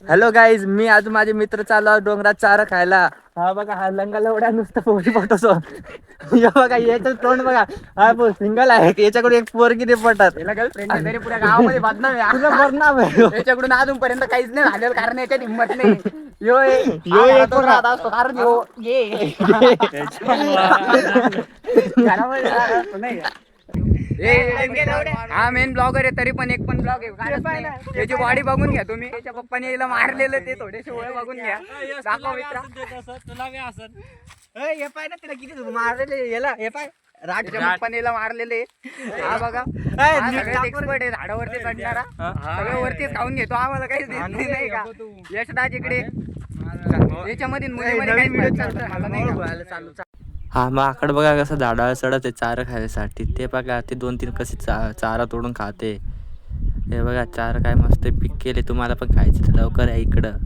Hello guys, मी आज माझे मित्र चाललो आहोत डोंगरात चारा खायला. हा बघा, हा लंगाला एवढ्या नुसतं पोरी पटतो. या बघा, याचं तोंड बघा, हा सिंगल आहे, याच्याकडून एक पोरगी नाही पटत. फ्रेंड तरी पुऱ्या गावामध्ये बदनाम आहे. तुझं बदनाम आहे. याच्याकडून अजूनपर्यंत काहीच नाही झालेलं, कारण याच्यात हिंमत नाही. यो यो एक बघा. राहत असतो, कारण यो ये घरामध्ये राहत असतो, नाही का? हा मेन ब्लॉगर आहे, तरी पण एक पण ब्लॉग आहे. याची बॉडी बघून घ्या तुम्ही. त्याच्या पप्पाने याला मारलेलं, ते थोडेसे ओळे बघून घ्या. दाखवा मित्रा. हे पाय ना, तिला किती मारलेले याला. हे पाय पप्पाने मारलेले. हा बघा, एक्सपर्ट आहे झाडावरती चढणारा. सगळं वरतीच खाऊन घेतो, आम्हाला काहीच देत नाही का. यशराज इकडे याच्यामध्ये मुलीमध्ये काही व्हिडिओ चालतो मला नाही का. हा माकड बघा कसं झाडावर चढत आहे चारा खायसाठी. ते बघा, ते 2-3 कशी चारा तोडून खाते. हे बघा, चारा काय मस्त पीक केले. तुम्हाला पण खायचे तर लवकर या इकडं.